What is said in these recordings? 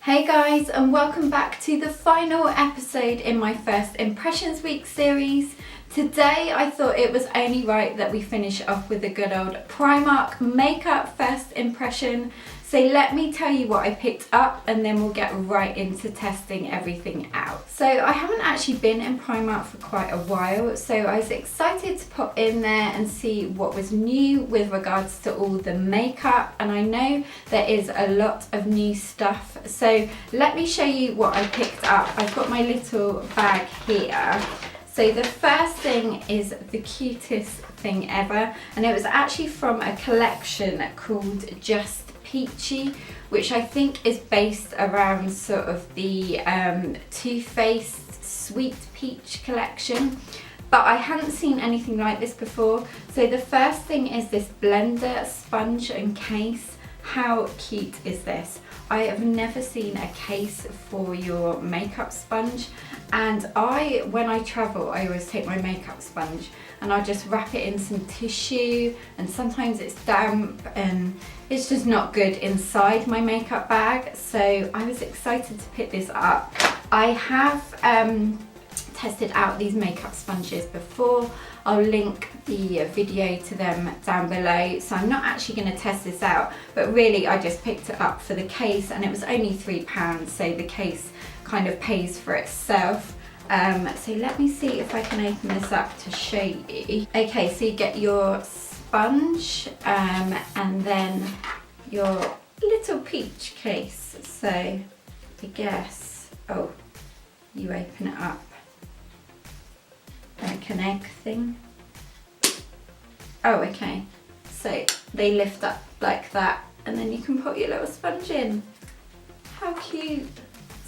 Hey guys, and welcome back to the final episode in my First Impressions Week series. Today I thought it was only right that we finish off with a good old Primark makeup first impression. So let me tell you what I picked up and then we'll get right into testing everything out. So I haven't actually been in Primark for quite a while, so I was excited to pop in there and see what was new with regards to all the makeup, and I know there is a lot of new stuff. So let me show you what I picked up. I've got my little bag here. So the first thing is the cutest thing ever, and it was actually from a collection called Just Peachy, which I think is based around sort of the Too Faced Sweet Peach collection, but I hadn't seen anything like this before. So the first thing is this blender sponge and case. How cute is this? I have never seen a case for your makeup sponge, and when I travel I always take my makeup sponge and I'll just wrap it in some tissue, and sometimes it's damp and it's just not good inside my makeup bag. So I was excited to pick this up. I have tested out these makeup sponges before. I'll link the video to them down below. So I'm not actually going to test this out, but really I just picked it up for the case, and it was only £3, so the case kind of pays for itself. So let me see if I can open this up to show you. Okay, so you get your sponge and then your little peach case. So I guess, oh, you open it up like an egg thing. Oh, okay. So they lift up like that, and then you can put your little sponge in. How cute.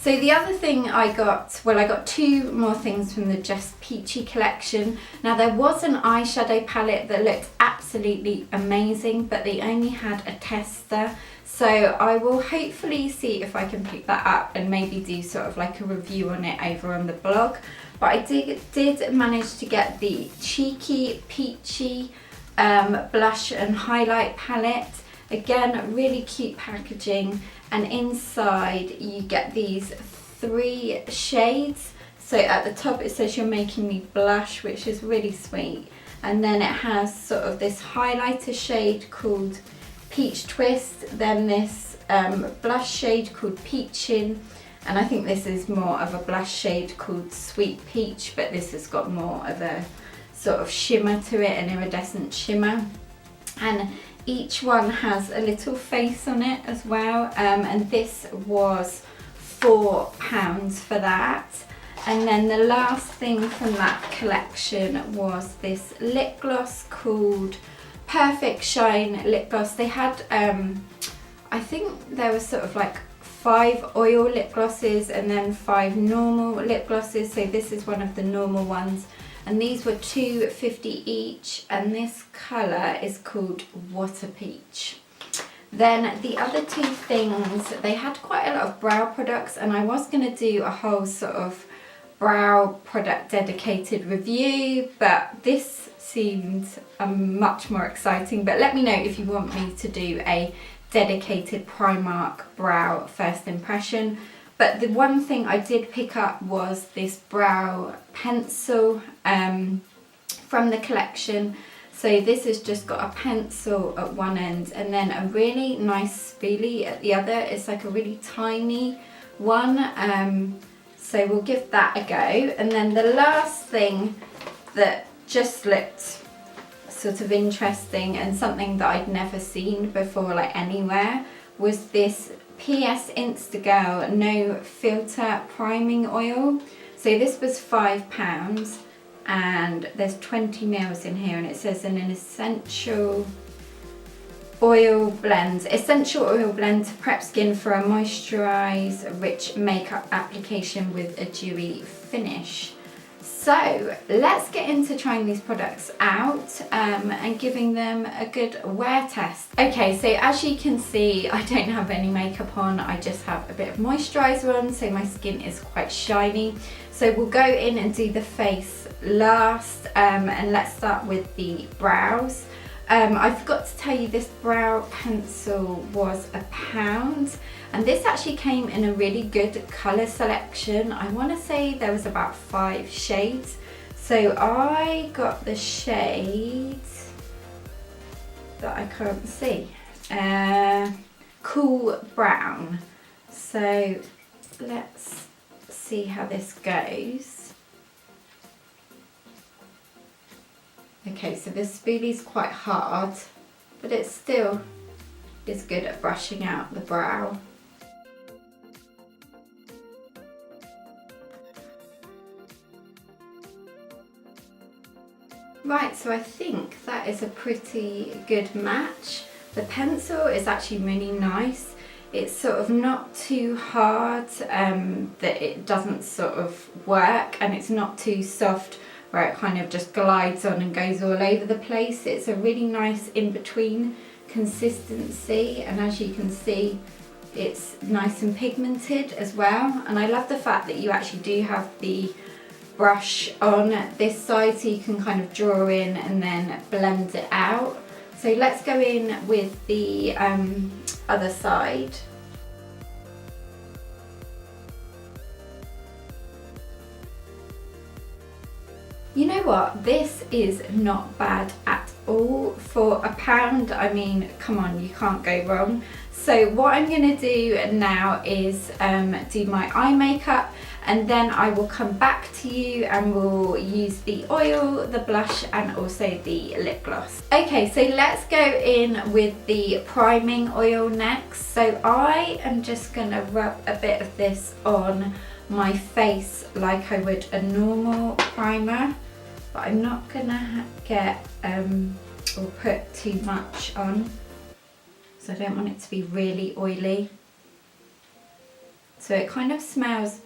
So the other thing I got, well, I got two more things from the Just Peachy collection. Now there was an eyeshadow palette that looked absolutely amazing, but they only had a tester. So I will hopefully see if I can pick that up and maybe do sort of like a review on it over on the blog. But I did manage to get the Cheeky Peachy blush and highlight palette. Again, really cute packaging, and inside you get these 3 shades. So at the top it says "You're making me blush," which is really sweet, and then it has sort of this highlighter shade called Peach Twist, then this blush shade called Peachin', and I think this is more of a blush shade called Sweet Peach, but this has got more of a sort of shimmer to it, an iridescent shimmer. And each one has a little face on it as well, and this was £4 for that. And then the last thing from that collection was this lip gloss called Perfect Shine lip gloss. They had, I think there was sort of like 5 oil lip glosses and then 5 normal lip glosses. So this is one of the normal ones, and these were £2.50 each, and this colour is called Water Peach. Then the other 2 things, they had quite a lot of brow products, and I was going to do a whole sort of brow product dedicated review, but this seemed much more exciting. But let me know if you want me to do a dedicated Primark brow first impression. But the one thing I did pick up was this brow pencil from the collection. So this has just got a pencil at one end and then a really nice spoolie at the other. It's like a really tiny one. So we'll give that a go. And then the last thing that just looked sort of interesting and something that I'd never seen before, like anywhere, was this Primark Insta Girl No Filter Priming Oil. So this was £5, and there's 20 mils in here, and it says an essential oil blend to prep skin for a moisturise rich makeup application with a dewy finish. So let's get into trying these products out and giving them a good wear test. Okay, so as you can see, I don't have any makeup on, I just have a bit of moisturiser on, so my skin is quite shiny. So we'll go in and do the face last, and let's start with the brows. I forgot to tell you this brow pencil was £1. And this actually came in a really good colour selection. I want to say there was about 5 shades. So I got the shades that I can't see. Cool brown. So let's see how this goes. Okay, so this spoolie's quite hard, but it still is good at brushing out the brow. Right, so I think that is a pretty good match. The pencil is actually really nice. It's sort of not too hard that it doesn't sort of work, and it's not too soft where it kind of just glides on and goes all over the place. It's a really nice in-between consistency, and as you can see, it's nice and pigmented as well. And I love the fact that you actually do have the brush on this side, so you can kind of draw in and then blend it out. So let's go in with the other side. You know what, this is not bad at all for £1. I mean, come on, you can't go wrong. So what I'm going to do now is do my eye makeup, and then I will come back to you and we'll use the oil, the blush, and also the lip gloss. Okay, so let's go in with the priming oil next. So I am just going to rub a bit of this on my face like I would a normal primer, but I'm not going to get or put too much on, so I don't want it to be really oily. So it kind of smells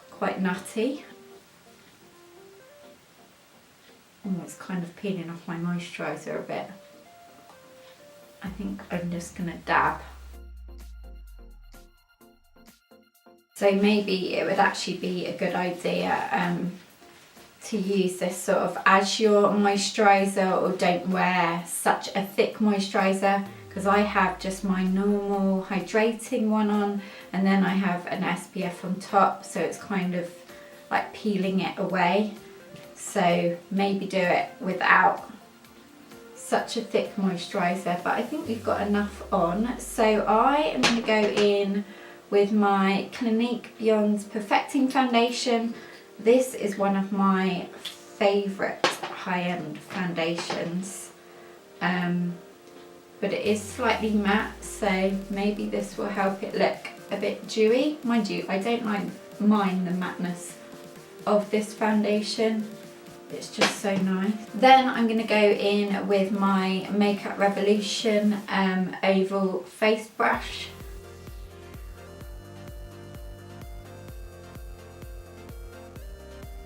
quite nutty. Oh, it's kind of peeling off my moisturiser a bit. I think I'm just going to dab. So maybe it would actually be a good idea to use this sort of as your moisturiser, or don't wear such a thick moisturiser, because I have just my normal hydrating one on, and then I have an SPF on top, so it's kind of like peeling it away. So maybe do it without such a thick moisturiser, but I think we've got enough on. So I am going to go in with my Clinique Beyond Perfecting Foundation. This is one of my favourite high-end foundations, but it is slightly matte, so maybe this will help it look a bit dewy. Mind you, I don't mind the mateness of this foundation. It's just so nice. Then I'm going to go in with my Makeup Revolution oval face brush.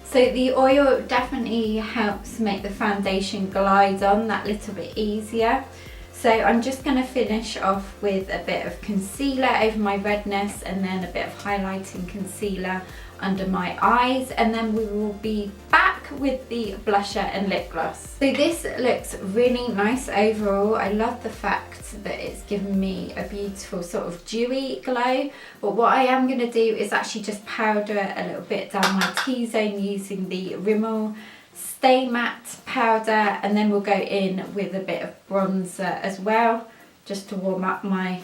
So the oil definitely helps make the foundation glide on that little bit easier. So I'm just going to finish off with a bit of concealer over my redness, and then a bit of highlighting concealer under my eyes, and then we will be back with the blusher and lip gloss. So this looks really nice overall. I love the fact that it's given me a beautiful sort of dewy glow, but what I am going to do is actually just powder a little bit down my T-zone using the Rimmel Stay Matte powder, and then we'll go in with a bit of bronzer as well, just to warm up my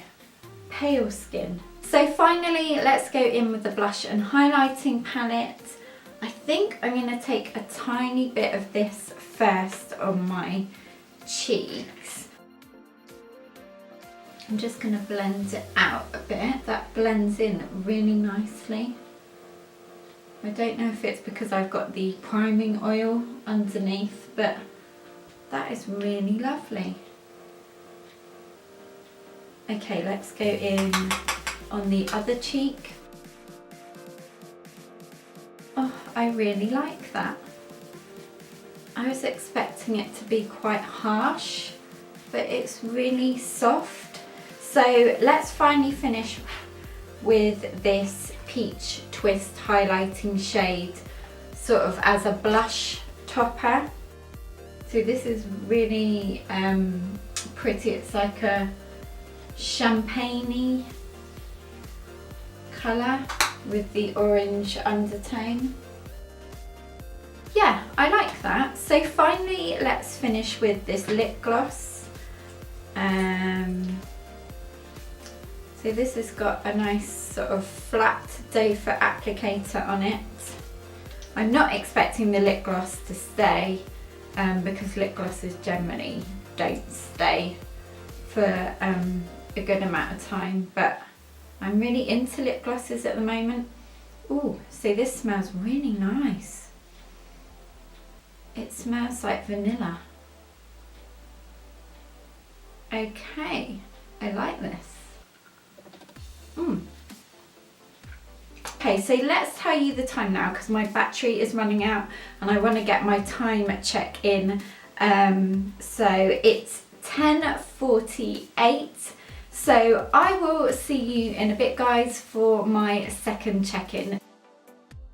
pale skin. So finally, let's go in with the blush and highlighting palette. I think I'm going to take a tiny bit of this first on my cheeks. I'm just going to blend it out a bit. That blends in really nicely. I don't know if it's because I've got the priming oil underneath, but that is really lovely. Okay, let's go in on the other cheek. Oh, I really like that. I was expecting it to be quite harsh, but it's really soft. So let's finally finish with this Peach Twist highlighting shade, sort of as a blush topper. So this is really pretty. It's like a champagne-y colour with the orange undertone. Yeah, I like that. So finally, let's finish with this lip gloss. So this has got a nice sort of flat doe foot applicator on it. I'm not expecting the lip gloss to stay because lip glosses generally don't stay for a good amount of time, but I'm really into lip glosses at the moment. Ooh, so this smells really nice. It smells like vanilla. Okay, I like this. Okay, so let's tell you the time now because my battery is running out and I want to get my time check in. So it's 10:48. So I will see you in a bit, guys, for my second check-in.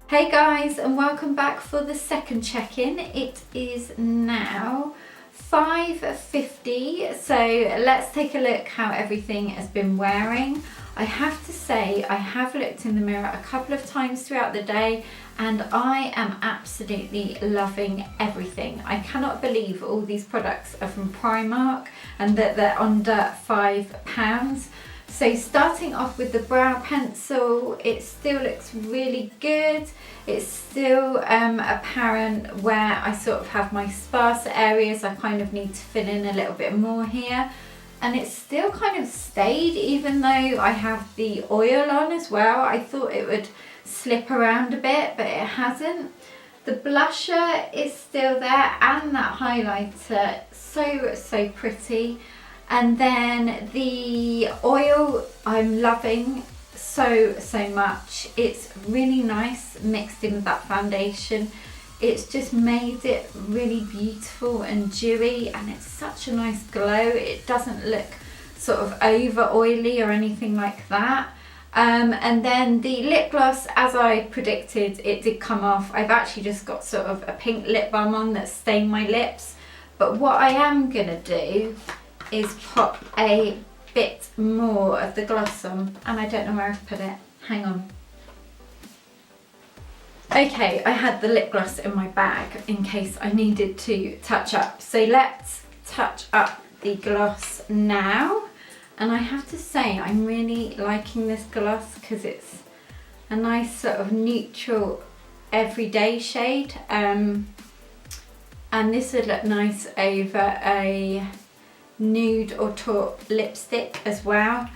Hey guys, and welcome back for the second check-in. It is now 5:50, so let's take a look how everything has been wearing. I have to say, I have looked in the mirror a couple of times throughout the day and I am absolutely loving everything. I cannot believe all these products are from Primark and that they're under £5. So starting off with the brow pencil, it still looks really good. It's still apparent where I sort of have my sparse areas. I kind of need to fill in a little bit more here. And it's still kind of stayed even though I have the oil on as well. I thought it would slip around a bit, but it hasn't. The blusher is still there and that highlighter, so pretty. And then the oil I'm loving so much. It's really nice mixed in with that foundation. It's just made it really beautiful and dewy and it's such a nice glow. It doesn't look sort of over oily or anything like that. And then the lip gloss, as I predicted, it did come off. I've actually just got sort of a pink lip balm on that stained my lips. But what I am gonna do is pop a bit more of the gloss on, and I don't know where I've put it. Hang on. Okay, I had the lip gloss in my bag in case I needed to touch up. So let's touch up the gloss now. And I have to say, I'm really liking this gloss because it's a nice sort of neutral everyday shade. And this would look nice over a nude or taupe lipstick as well.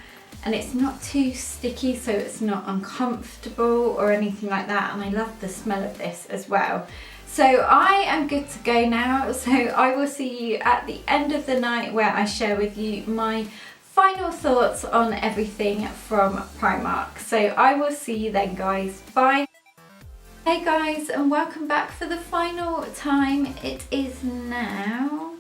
And it's not too sticky, so it's not uncomfortable or anything like that. And I love the smell of this as well. So I am good to go now. So I will see you at the end of the night where I share with you my final thoughts on everything from Primark. So I will see you then, guys. Bye. Hey guys, and welcome back for the final time. It is now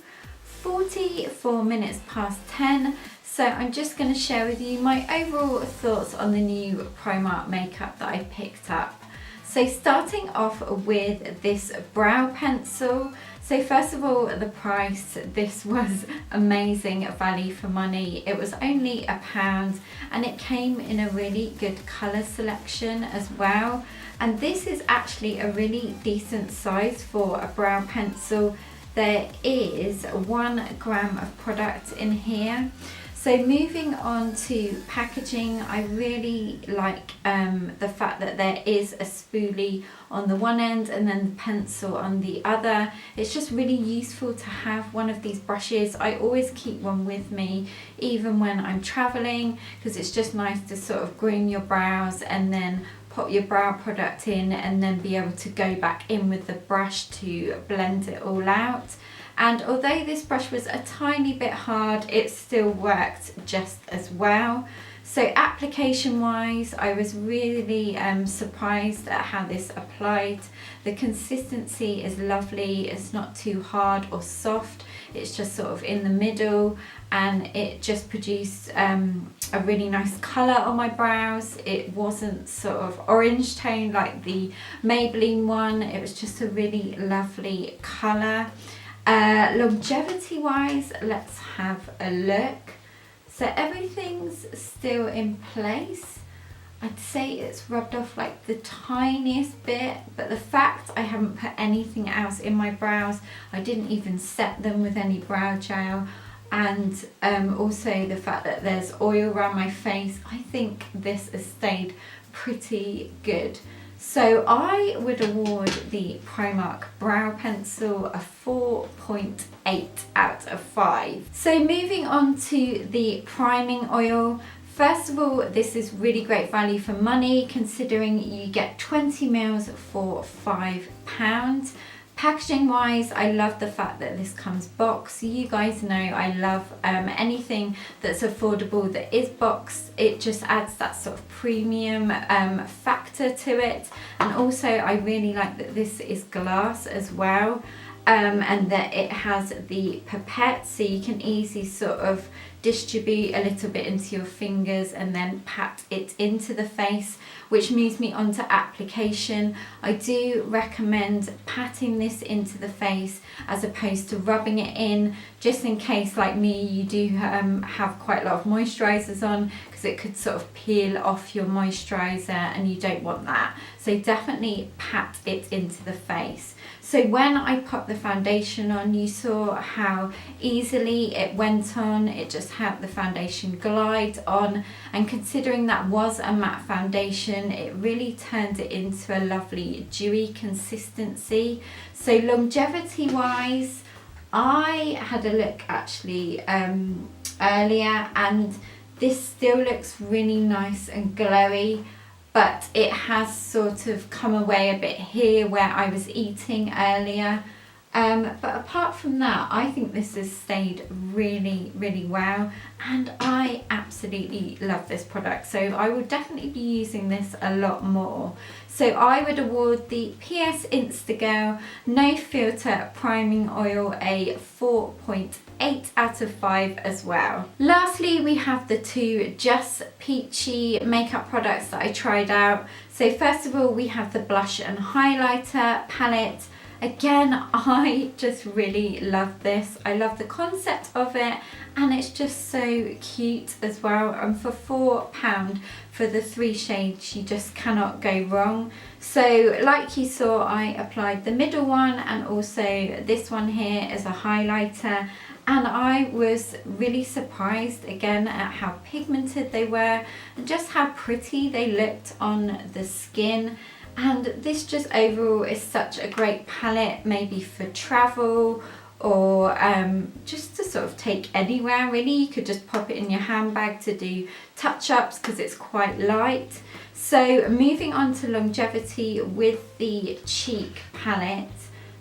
44 minutes past 10. So I'm just going to share with you my overall thoughts on the new Primark makeup that I picked up. So starting off with this brow pencil. So first of all, the price. This was amazing value for money. It was only £1 and it came in a really good colour selection as well. And this is actually a really decent size for a brow pencil. There is 1 gram of product in here. So moving on to packaging, I really like the fact that there is a spoolie on the one end and then the pencil on the other. It's just really useful to have one of these brushes. I always keep one with me even when I'm traveling because it's just nice to sort of groom your brows and then pop your brow product in and then be able to go back in with the brush to blend it all out. And although this brush was a tiny bit hard, it still worked just as well. So application wise, I was really surprised at how this applied. The consistency is lovely. It's not too hard or soft. It's just sort of in the middle, and it just produced a really nice colour on my brows. It wasn't sort of orange tone like the Maybelline one. It was just a really lovely colour. Longevity wise, let's have a look. So everything's still in place. I'd say it's rubbed off like the tiniest bit, but the fact I haven't put anything else in my brows, I didn't even set them with any brow gel, and also the fact that there's oil around my face, I think this has stayed pretty good. So I would award the Primark brow pencil a 4.8 out of 5. So moving on to the priming oil. First of all, this is really great value for money considering you get 20 mils for £5. Packaging wise, I love the fact that this comes boxed. You guys know I love anything that's affordable that is boxed. It just adds that sort of premium factor to it. And also I really like that this is glass as well, and that it has the pipette, so you can easily sort of distribute a little bit into your fingers and then pat it into the face, which moves me on to application. I do recommend patting this into the face as opposed to rubbing it in, just in case, like me, you do have quite a lot of moisturisers on, because it could sort of peel off your moisturiser and you don't want that. So definitely pat it into the face. So when I put the foundation on, you saw how easily it went on. It just had the foundation glide on, and considering that was a matte foundation, it really turned it into a lovely dewy consistency. So longevity wise, I had a look actually earlier, and this still looks really nice and glowy, but it has sort of come away a bit here where I was eating earlier. But apart from that, I think this has stayed really, really well, and I absolutely love this product. So I will definitely be using this a lot more. So I would award the PS Insta Girl No Filter Priming Oil a 4.8 out of 5 as well. Lastly, we have the two Just Peachy makeup products that I tried out. So first of all, we have the blush and highlighter palette. Again, I just really love this. I love the concept of it, and it's just so cute as well. And for £4 for the 3 shades, you just cannot go wrong. So like you saw, I applied the middle one and also this one here as a highlighter, and I was really surprised again at how pigmented they were and just how pretty they looked on the skin. And this just overall is such a great palette, maybe for travel or just to sort of take anywhere really. You could just pop it in your handbag to do touch-ups because it's quite light. So moving on to longevity with the cheek palette.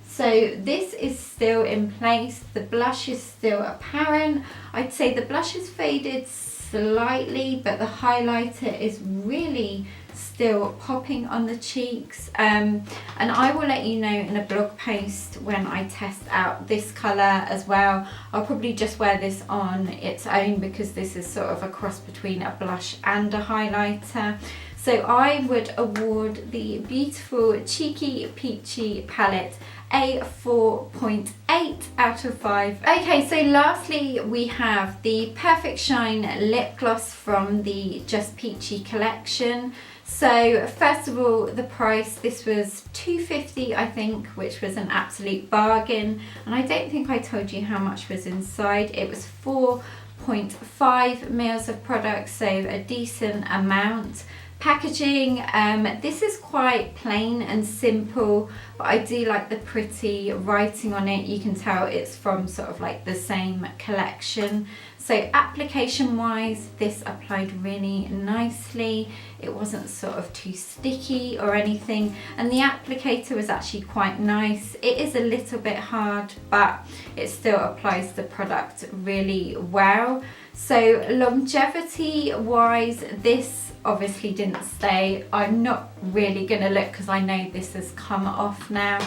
So this is still in place, the blush is still apparent. I'd say the blush has faded slightly, but the highlighter is really still popping on the cheeks, and I will let you know in a blog post when I test out this colour as well. I'll probably just wear this on its own because this is sort of a cross between a blush and a highlighter. So I would award the beautiful Cheeky Peachy palette a 4.8 out of 5. Okay, so lastly we have the Perfect Shine lip gloss from the Just Peachy collection. So first of all, the price, this was £2.50 I think, which was an absolute bargain, and I don't think I told you how much was inside. It was 4.5 mils of product, so a decent amount. Packaging, this is quite plain and simple, but I do like the pretty writing on it. You can tell it's from sort of like the same collection. So application wise, this applied really nicely. It wasn't sort of too sticky or anything, and the applicator was actually quite nice. It is a little bit hard, but it still applies the product really well. So longevity wise, this obviously didn't stay. I'm not really gonna look because I know this has come off now,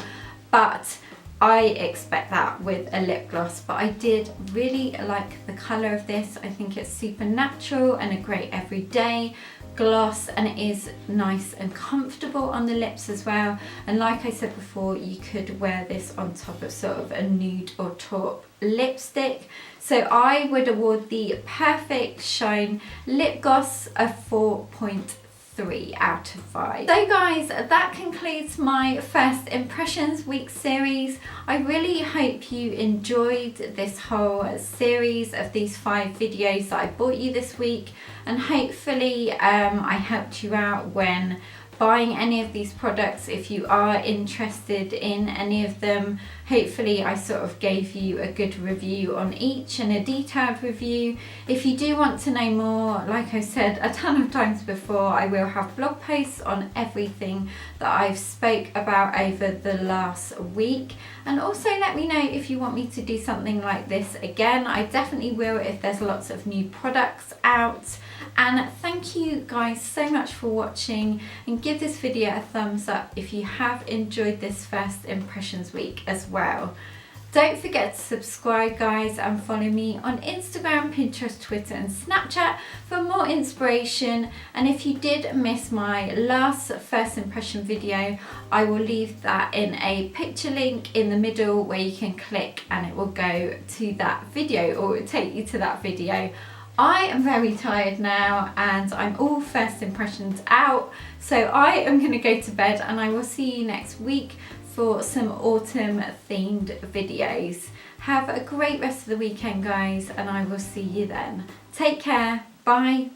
but I expect that with a lip gloss. But I did really like the colour of this. I think it's super natural and a great everyday gloss, and it is nice and comfortable on the lips as well. And like I said before, you could wear this on top of sort of a nude or taupe lipstick. So I would award the Perfect Shine lip gloss a 4.3 3 out of 5. So guys, that concludes my first impressions week series. I really hope you enjoyed this whole series of these 5 videos that I bought you this week, and hopefully I helped you out when buying any of these products. If you are interested in any of them, hopefully I sort of gave you a good review on each and a detailed review. If you do want to know more, like I said a ton of times before, I will have blog posts on everything that I've spoke about over the last week. And also let me know if you want me to do something like this again. I definitely will if there's lots of new products out. And thank you guys so much for watching, and give this video a thumbs up if you have enjoyed this first impressions week as well. Don't forget to subscribe guys, and follow me on Instagram, Pinterest, Twitter and Snapchat for more inspiration. And if you did miss my last first impression video, I will leave that in a picture link in the middle where you can click and it will go to that video, or it will take you to that video. I am very tired now and I'm all first impressions out, so I am going to go to bed, and I will see you next week for some autumn themed videos. Have a great rest of the weekend guys, and I will see you then. Take care, bye.